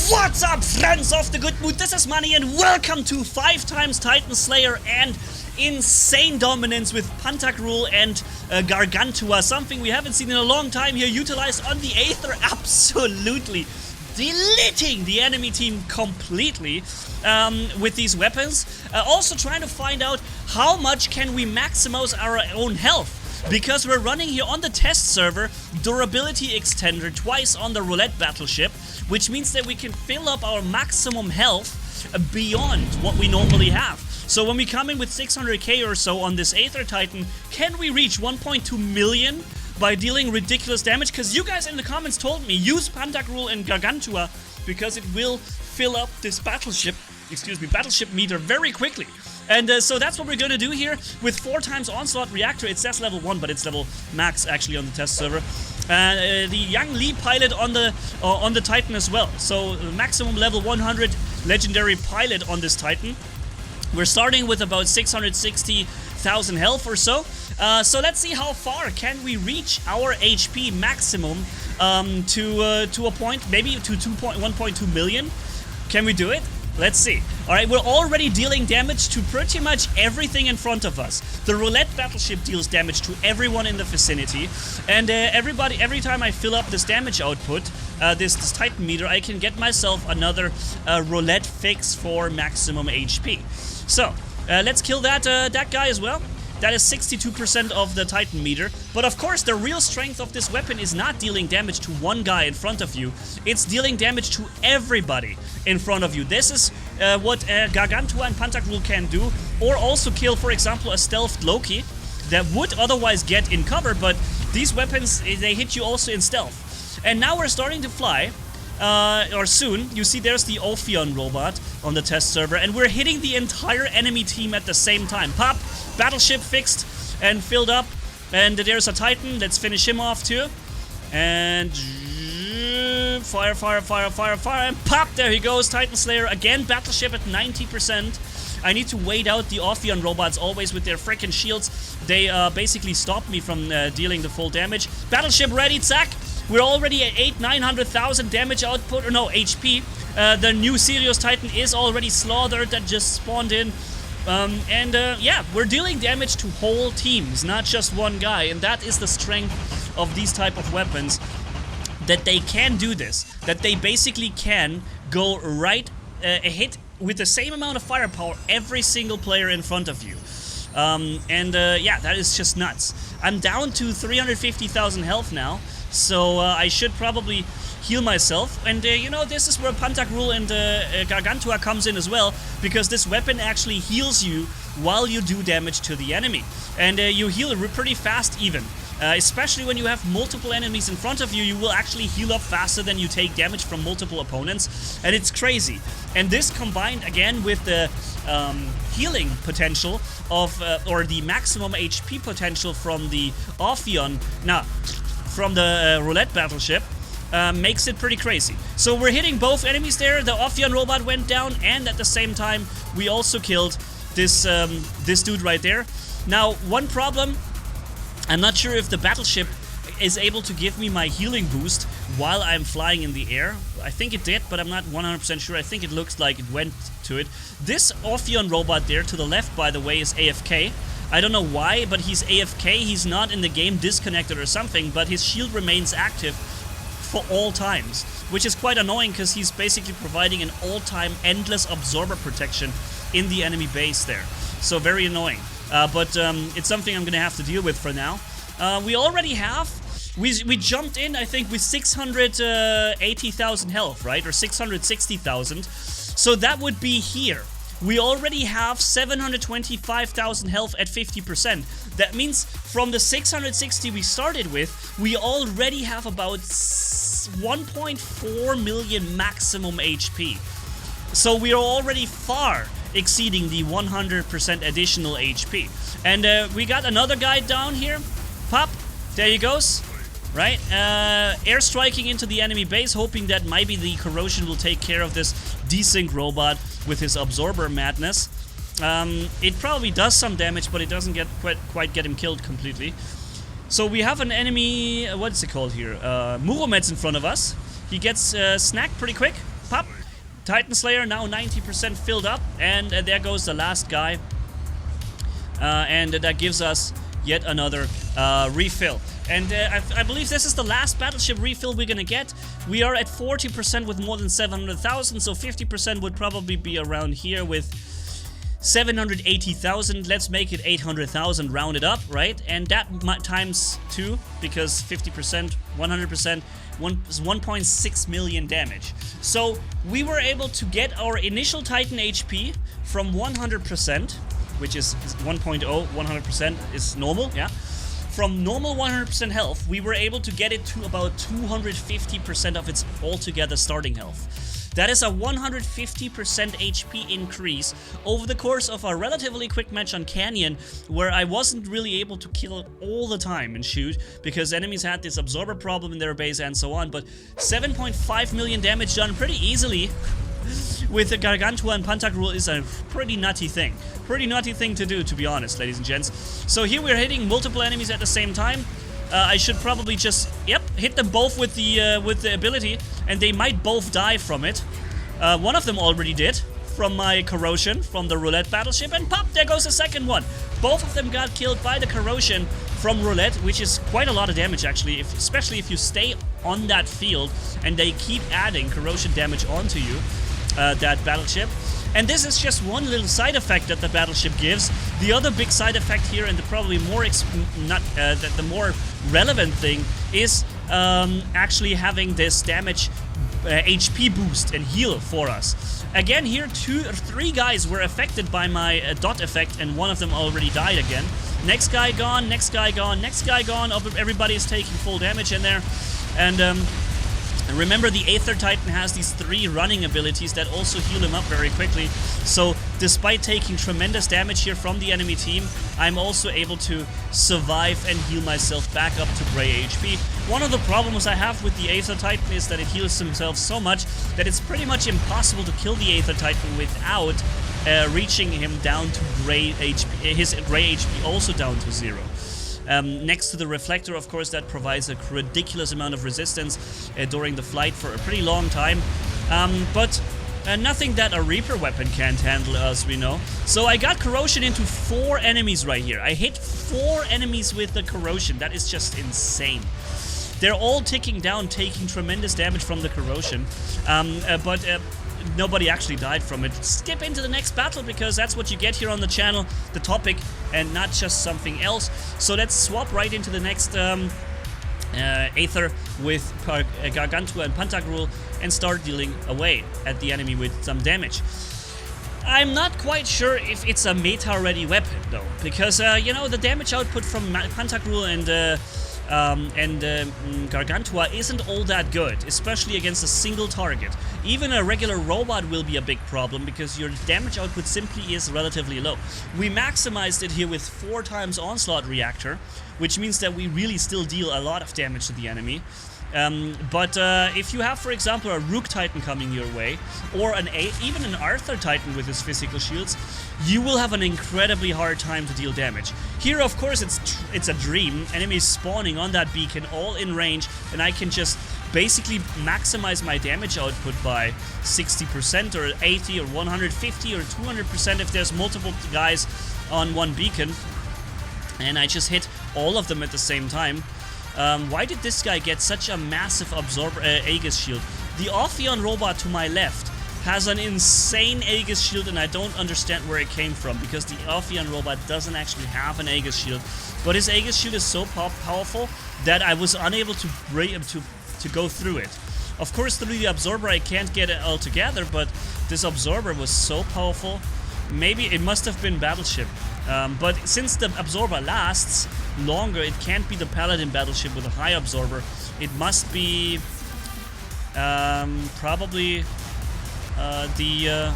What's up, friends of the good mood? This is Manni and welcome to 5x Titan Slayer and insane dominance with Pantagruel and Gargantua, something we haven't seen in a long time here, utilized on the Aether, absolutely deleting the enemy team completely with these weapons. Also trying to find out how much can we maximize our own health. Because we're running here on the test server, durability extender twice on the roulette battleship, which means that we can fill up our maximum health beyond what we normally have. So when we come in with 600k or so on this Aether Titan, can we reach 1.2 million by dealing ridiculous damage? Because you guys in the comments told me, use Pantagruel and Gargantua because it will fill up this battleship meter very quickly. And so that's what we're gonna do here with 4x Onslaught Reactor. It says level 1, but it's level max actually on the test server. The young Lee pilot on the Titan as well. So maximum level 100 legendary pilot on this Titan. We're starting with about 660,000 health or so. So let's see how far can we reach our HP maximum to a point, maybe to 1.2 million. Can we do it? Let's see. Alright, we're already dealing damage to pretty much everything in front of us. The roulette battleship deals damage to everyone in the vicinity. And every time I fill up this damage output, this Titan meter, I can get myself another roulette fix for maximum HP. So, let's kill that guy as well. That is 62% of the Titan meter. But of course, the real strength of this weapon is not dealing damage to one guy in front of you. It's dealing damage to everybody in front of you. This is what Gargantua and Pantagruel can do. Or also kill, for example, a stealthed Loki that would otherwise get in cover. But these weapons, they hit you also in stealth. And now we're starting to fly. Or soon. You see there's the Ophion robot on the test server. And we're hitting the entire enemy team at the same time. Pop! Battleship fixed and filled up, and there's a Titan. Let's finish him off too. And fire, and pop! There he goes, Titan Slayer again. Battleship at 90%. I need to wait out the Ophion robots always with their frickin' shields. They basically stop me from dealing the full damage. Battleship ready, Zack. We're already at 900,000 damage output, or no, HP. The new Sirius Titan is already slaughtered, that just spawned in. Yeah, we're dealing damage to whole teams, not just one guy, and that is the strength of these type of weapons, that they can do this, that they basically can go right hit with the same amount of firepower every single player in front of you. Yeah, that is just nuts. I'm down to 350,000 health now, so I should probably heal myself, and you know, this is where Pantagruel and Gargantua comes in as well, because this weapon actually heals you while you do damage to the enemy, and you heal pretty fast even. Especially when you have multiple enemies in front of you, you will actually heal up faster than you take damage from multiple opponents, and it's crazy. And this combined again with the healing potential of, or the maximum HP potential from the Ophion, from the roulette battleship, makes it pretty crazy. So we're hitting both enemies there. The Ophion robot went down, and at the same time we also killed this this dude right there. Now, one problem, I'm not sure if the battleship is able to give me my healing boost while I'm flying in the air. I think it did, but I'm not 100% sure. I think it looks like it went to it. This Ophion robot there to the left, by the way, is AFK. I don't know why, but he's AFK. He's not in the game, disconnected or something, but his shield remains active for all times, which is quite annoying because he's basically providing an all-time endless absorber protection in the enemy base there. So very annoying. But it's something I'm gonna have to deal with for now. We already have, we jumped in, I think, with 680,000 health, right? Or 660,000. So that would be here. We already have 725,000 health at 50%. That means from the 660 we started with, we already have about 1.4 million maximum HP. So we are already far exceeding the 100% additional HP. And we got another guy down here. Pop, there he goes. Right? Air striking into the enemy base, hoping that maybe the corrosion will take care of this desync robot with his absorber madness. It probably does some damage, but it doesn't quite get him killed completely. So we have an enemy, what is it called here? Muromets in front of us. He gets snacked pretty quick. pop. Titan Slayer now 90% filled up, and there goes the last guy. And that gives us yet another refill. And I believe this is the last battleship refill we're gonna get. We are at 40% with more than 700,000, so 50% would probably be around here with 780,000. Let's make it 800,000 rounded up, right? And that times 2, because 50%, 100%, is 1.6 million damage. So we were able to get our initial Titan HP from 100%, which is 1.0, 100% is normal, yeah? From normal 100% health, we were able to get it to about 250% of its altogether starting health. That is a 150% HP increase over the course of a relatively quick match on Canyon, where I wasn't really able to kill all the time and shoot, because enemies had this absorber problem in their base and so on, but 7.5 million damage done pretty easily with the Gargantua and Pantagruel is a pretty nutty thing. Pretty nutty thing to do, to be honest, ladies and gents. So here we're hitting multiple enemies at the same time. I should probably just, hit them both with the ability, and they might both die from it. One of them already did, from my corrosion, from the roulette battleship, and pop, there goes the second one. Both of them got killed by the corrosion from roulette, which is quite a lot of damage actually, especially if you stay on that field and they keep adding corrosion damage onto you. That battleship. And this is just one little side effect that the battleship gives. The other big side effect here, and the probably more the more relevant thing, is actually having this damage HP boost and heal for us. Again, here 2 or 3 guys were affected by my dot effect, and one of them already died again. Next guy gone, next guy gone, next guy gone. Everybody is taking full damage in there. And remember, the Aether Titan has these 3 running abilities that also heal him up very quickly. So despite taking tremendous damage here from the enemy team, I'm also able to survive and heal myself back up to gray HP. One of the problems I have with the Aether Titan is that it heals himself so much that it's pretty much impossible to kill the Aether Titan without reaching him down to gray HP, his gray HP also down to 0. Next to the reflector, of course, that provides a ridiculous amount of resistance during the flight for a pretty long time. But nothing that a Reaper weapon can't handle, as we know. So I got corrosion into 4 enemies right here. I hit 4 enemies with the corrosion. That is just insane. They're all ticking down, taking tremendous damage from the corrosion. But nobody actually died from it. Skip into the next battle, because that's what you get here on the channel, the topic, and not just something else. So let's swap right into the next Aether with Gargantua and Pantagruel and start dealing away at the enemy with some damage. I'm not quite sure if it's a meta-ready weapon, though, because, you know, the damage output from Pantagruel and Gargantua isn't all that good, especially against a single target. Even a regular robot will be a big problem, because your damage output simply is relatively low. We maximized it here with 4 times Onslaught Reactor, which means that we really still deal a lot of damage to the enemy. But if you have, for example, a Rook Titan coming your way, or even an Arthur Titan with his physical shields, you will have an incredibly hard time to deal damage. Here, of course, it's a dream. Enemies spawning on that beacon, all in range, and I can just basically maximize my damage output by 60% or 80 or 150 or 200% if there's multiple guys on one beacon, and I just hit all of them at the same time. Why did this guy get such a massive absorber Aegis shield? The Ophion robot to my left has an insane Aegis shield, and I don't understand where it came from, because the Ophion robot doesn't actually have an Aegis shield. But his Aegis shield is so powerful that I was unable to go through it. Of course, through the absorber I can't get it all together, but this absorber was so powerful. Maybe it must have been battleship. But since the absorber lasts longer, it can't be the Paladin battleship with a high absorber. It must be probably the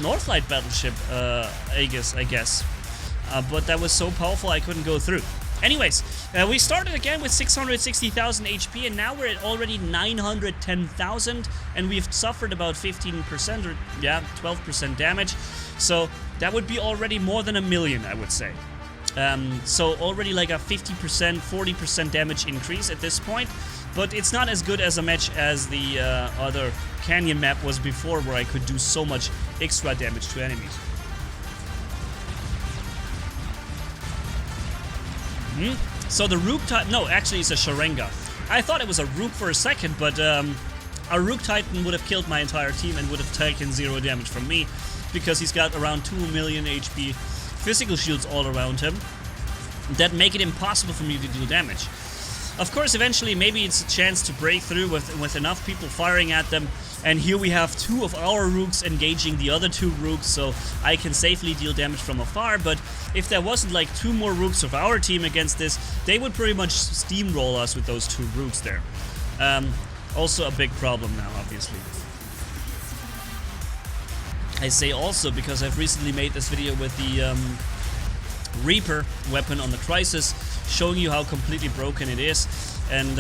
Northlight battleship Aegis, I guess. But that was so powerful I couldn't go through. Anyways, we started again with 660,000 HP, and now we're at already 910,000, and we've suffered about 15% or 12% damage. So that would be already more than 1 million, I would say. So already like a 50%, 40% damage increase at this point. but it's not as good as a match as the other canyon map was before, where I could do so much extra damage to enemies. So the Rook type, no, actually it's a Sharenga. I thought it was a Rook for a second, but a Rook Titan would have killed my entire team and would have taken 0 damage from me, because he's got around 2 million HP physical shields all around him that make it impossible for me to deal damage. Of course, eventually maybe it's a chance to break through with enough people firing at them, and here we have 2 of our Rooks engaging the other 2 Rooks, so I can safely deal damage from afar. But if there wasn't like 2 more Rooks of our team against this, they would pretty much steamroll us with those 2 Rooks there. Also a big problem now, obviously. I say also because I've recently made this video with the Reaper weapon on the Crisis, showing you how completely broken it is and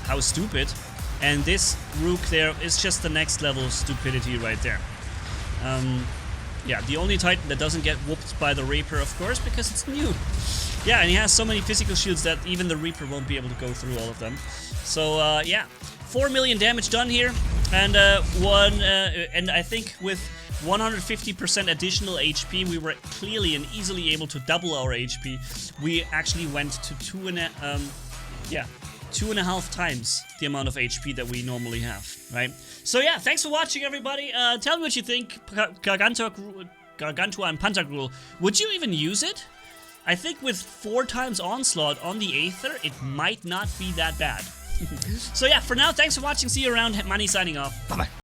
how stupid. And this Rook there is just the next level of stupidity right there. Yeah, the only Titan that doesn't get whooped by the Reaper, of course, because it's new. Yeah, and he has so many physical shields that even the Reaper won't be able to go through all of them. So yeah, 4 million damage done here, and and I think with 150% additional HP, we were clearly and easily able to double our HP. We actually went to 2.5 times the amount of HP that we normally have, right? So yeah, thanks for watching, everybody. Tell me what you think. Gargantua and Pantagruel, would you even use it? I think with 4 times Onslaught on the Aether, it might not be that bad. So yeah, for now, thanks for watching. See you around. Manni signing off. Bye-bye.